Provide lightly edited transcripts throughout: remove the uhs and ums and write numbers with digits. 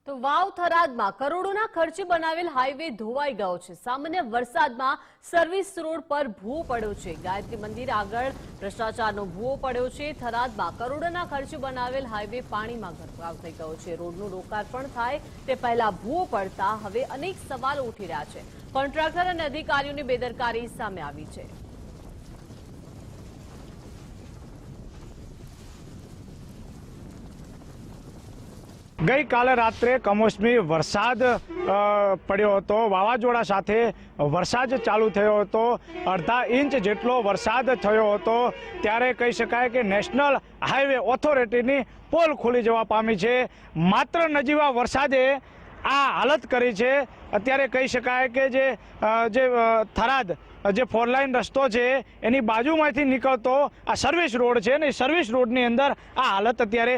તો વાવ થરાદમાં કરોડોના ખર્ચે બનાવેલ હાઈવે ધોવાઈ ગયો છે। સામાન્ય વરસાદમાં સર્વિસ રોડ પર ભૂવો પડ્યો છે। ગાયત્રી મંદિર આગળ ભ્રષ્ટાચારનો ભૂવો પડ્યો છે। થરાદમાં કરોડોના ખર્ચે બનાવેલ હાઈવે પાણીમાં ગરકાવ થઈ ગયો છે। રોડનું લોકાર્પણ થાય તે પહેલા ભૂવો પડતા હવે અનેક સવાલો ઉઠી રહ્યા છે। કોન્ટ્રાક્ટર અને અધિકારીઓની બેદરકારી સામે આવી છે। गई काले रात्रे कमोसमी वरसाद पड़्यो हतो। वावाजोड़ा साथे वरसाद चालू थयो हतो। अर्धा इंच जेटलो वरसाद थयो हतो त्यारे कही शकाय के नेशनल हाईवे ऑथोरिटीनी पोल खोली जवा पामी छे। मात्र नजीवा वरसादे आ हालत करी छे। अत्यारे कही शकाय के जे थराद जे 4 लाइन रस्तो है एनी बाजुमांथी निकलतो आ सर्विस रोड है ने सर्विस रोडनी अंदर आ हालत अत्यारे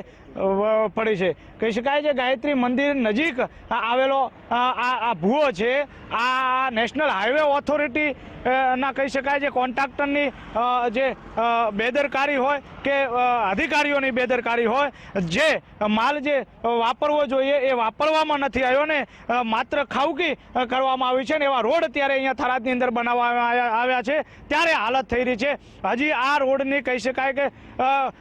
पड़ी है। कही शकाय गायत्री मंदिर नजीक आवेलो आ भूवो है। आ नेशनल हाईवे ऑथोरिटी ना कही शकाय कॉन्ट्राक्टरनी जे बेदरकारी होय के अधिकारीओनी बेदरकारी होय जे माल जे वापरवो जोईए ए वापरवामां नथी आव्यो ने मात्र खावकी करवामां आवी छे ने एवा रोड अत्यारे अहींया थरादनी अंदर बनाववामां आव्या छे त्यारे हालत थई रही छे। हजी आ रोडनी कही शकाय के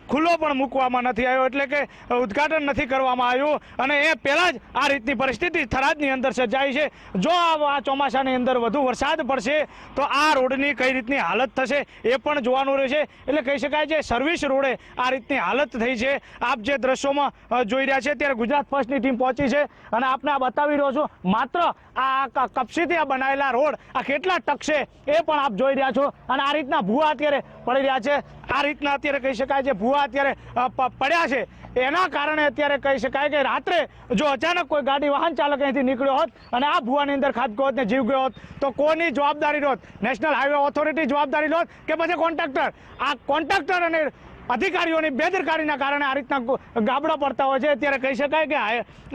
खुल्लो पण मूकवामां नथी आव्यो एटले के उद्घाटन नहीं करवामां आव्युं अने ए पहेला ज आ रीतनी परिस्थिति थरादनी अंदर सर्जाई छे। जो आ ચોમાસાની અંદર વધુ વરસાદ પડશે તો આ રોડની કઈ રીતની હાલત થશે એ પણ જોવાનું રહેશે। એટલે કહી શકાય છે સર્વિસ રોડે આ રીતની હાલત થઈ છે। આપ જે દ્રશ્યોમાં જોઈ રહ્યા છે ત્યારે ગુજરાત ફર્સ્ટની ટીમ પહોંચી છે અને આપને આ બતાવી રહ્યો છું। માત્ર આ કપસીથી આ બનાવેલા રોડ આ કેટલા ટકશે એ પણ આપ જોઈ રહ્યા છો અને આ રીતના ભૂવા અત્યારે પડી રહ્યા છે। આ રીતના અત્યારે કહી શકાય છે ભૂવા અત્યારે પડ્યા છે। एना कारणे अत्यारे कही शकाय के रात्रे जो अचानक कोई गाड़ी वाहन चालक अहींथी निकळ्यो होत अने आ भूवानी अंदर खाबक्यो होत ने जीव गयो होत तो कोनी जवाबदारी होत? नेशनल हाईवे ऑथोरिटी जवाबदारी होत के पछी कॉन्ट्राक्टर? आ कॉन्ट्राक्टर अने अधिकारीओनी बेदरकारीना कारणे आ रीतना गाबड़ा पड़ता होय छे। त्यारे कही शकाय के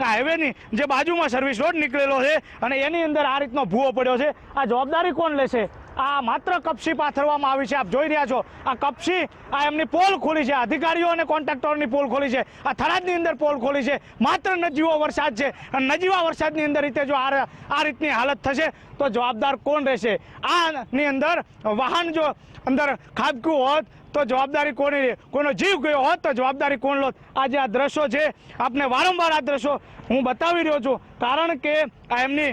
हाईवेनी जे बाजुमां सर्विस रोड निकळेलो छे अने एनी अंदर आ रीतनो भूवो पड्यो छे। आ जवाबदारी कोण लेशे? आ मात्र कपसी पाथरवामां आवी छे। आप जोई रह्या छो आ कपसी आ एमनी पोल खोली छे। अधिकारीओ अने कॉन्ट्राक्टरोनी पोल खोली छे। आ थरादनी अंदर पोल खोली छे। मात्र नजीवो वरसाद छे अने नजीवा वरसादनी अंदर रीते जो आ रीतनी हालत थशे तो जवाबदार कोण रहेशे? आनी अंदर वाहन जो अंदर खाबक्युं होत तो जवाबदारी कोनी रहे? कोईनो जीव गयो होत तो जवाबदारी कोण लोत? आ जे आ दृश्यो छे आपने वारंवार आ दृश्यो हूँ बतावी रह्यो छुं कारण के आ एमनी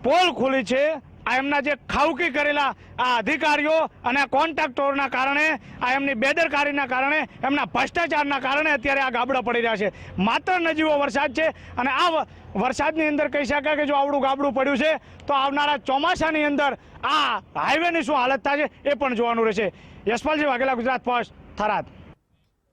पोल खोली छे। आ एमना जे खावकी करेला आ अधिकारीओ अने कॉन्ट्राक्टरोना कारणे आ एमनी बेदरकारीना कारणे एमना भ्रष्टाचारना कारणे अत्यारे आ गाबड़ा पड़ी रह्या छे। मात्र नजीवो वरसाद छे अने आ वरसादनी अंदर कही शकाय के जो आवडું ગાબડું પડ્યું છે તો આવનારા ચોમાસાની અંદર આ હાઈવેની શું હાલત થાય છે એ પણ જોવાનું રહેશે। યશપાલજી વાઘેલા, ગુજરાત ફર્સ્ટ, થરાદ।